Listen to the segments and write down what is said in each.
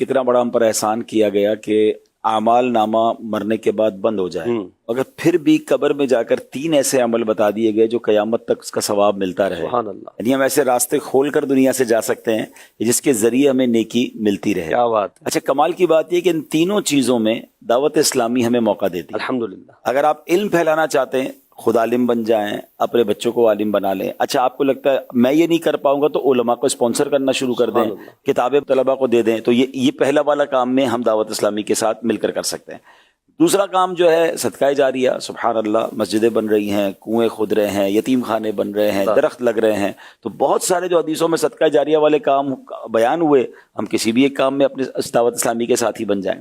कितना बड़ा हम पर एहसान किया गया कि आमाल नामा मरने के बाद बंद हो जाए, अगर फिर भी कब्र में जाकर 3 ऐसे अमल बता दिए गए जो कयामत तक उसका सवाब मिलता रहे। यानी हम ऐसे रास्ते खोल कर दुनिया से जा सकते हैं जिसके जरिए हमें नेकी मिलती रहे। क्या बात है। अच्छा, कमाल की बात यह कि इन तीनों चीजों में दावत इस्लामी हमें मौका देती है। अल्हम्दुलिल्लाह। अगर आप इल्म फैलाना चाहते हैं, खुद आलिम बन जाएं, अपने बच्चों को आलिम बना लें। अच्छा, आपको लगता है मैं ये नहीं कर पाऊंगा तो उलमा को स्पॉन्सर करना शुरू कर दें, किताबें तलबा को दे दें। तो ये पहला वाला काम में हम दावत इस्लामी के साथ मिलकर कर सकते हैं। दूसरा काम जो है सदका जारिया, सुभान अल्लाह, मस्जिदें बन रही हैं, कुएं खुद रहे हैं, यतीम खाने बन रहे हैं, दरख्त लग रहे हैं। तो बहुत सारे जो हदीसों में सदका जारिया वाले काम बयान हुए, हम किसी भी एक काम में अपने दावत इस्लामी के साथ ही बन जाएं।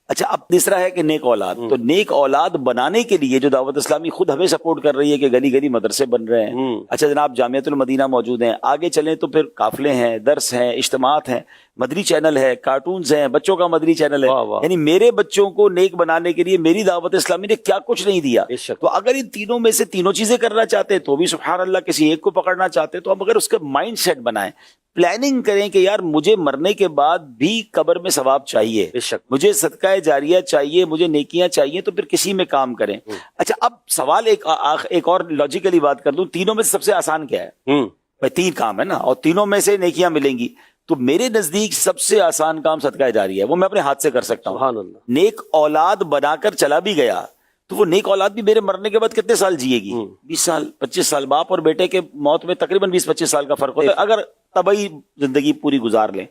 अच्छा, अब तीसरा है कि नेक औलाद। तो नेक औलाद बनाने के लिए जो दावत इस्लामी खुद हमें सपोर्ट कर रही है कि गली गली मदरसे बन रहे हैं। अच्छा जनाब, जामियतुल मदीना मौजूद हैं, आगे चलें तो फिर काफिले हैं, दर्स हैं, इज्तिमात हैं, मदरी चैनल है, कार्टून्स हैं, बच्चों का मदरी चैनल है। यानी मेरे बच्चों को नेक बनाने के लिए मेरी दावत इस्लामी ने क्या कुछ नहीं दिया। तो अगर इन तीनों में से तीनों चीजें करना चाहते हैं तो भी सुभान अल्लाह, किसी एक को पकड़ना चाहते हैं तो हम अगर उसका माइंड सेट बनाएं, प्लानिंग करें कि यार मुझे मरने के बाद भी कब्र में सवाब चाहिए, मुझे सदका जारिया चाहिए, मुझे नेकियां चाहिए, तो फिर किसी में काम करें। अच्छा, अब सवाल एक और लॉजिकली बात कर दूं, तीनों में से सबसे आसान क्या है? भाई 3 काम है ना, और तीनों में से नेकियां मिलेंगी। तो मेरे नजदीक सबसे आसान काम सदका जारिया है, वो मैं अपने हाथ से कर सकता हूँ। नेक औलाद बनाकर चला भी गया तो वो नेक औलाद भी मेरे मरने के बाद कितने साल जिएगी? 20 साल, 25 साल। बाप और बेटे के मौत में तकरीबन 20-25 साल का फर्क होता है। अगर तबई जिंदगी पूरी गुजार लें,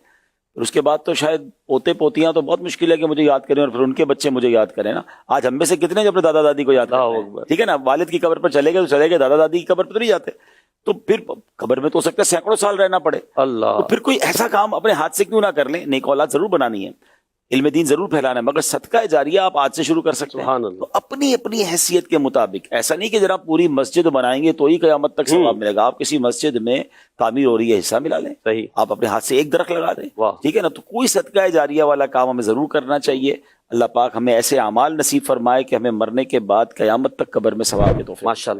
और उसके बाद तो शायद पोते पोतियां तो बहुत मुश्किल है कि मुझे याद करें और फिर उनके बच्चे मुझे याद करें ना। आज हम में से कितने अपने दादा दादी को याद करते हैं? ठीक है ना, वालिद की कब्र पर चले गए तो चले गए, दादा दादी की कब्र पर तो नहीं जाते। तो फिर कब्र में तो हो सकता है सैकड़ों साल रहना पड़े। अल्लाह, तो फिर कोई ऐसा काम अपने हाथ से क्यों ना कर लें? नेक औलाद जरूर बनानी है, इल्म दीन जरूर फैलाना है, मगर सदका जारिया आप आज से शुरू कर सकते हैं। तो अपनी अपनी हैसियत के मुताबिक, ऐसा नहीं कि जरा पूरी मस्जिद बनाएंगे तो ही क़यामत तक सवाब मिलेगा। आप किसी मस्जिद में तामीर हो रही है, हिस्सा मिला लें, सही, आप अपने हाथ से एक दरख्त लगा दें, ठीक है ना। तो कोई सदका जारिया वाला काम हमें जरूर करना चाहिए। अल्लाह पाक हमें ऐसे अमाल नसीब फरमाए कि हमें मरने के बाद क़यामत तक कब्र में सवाब दे। तो माशाअल्लाह।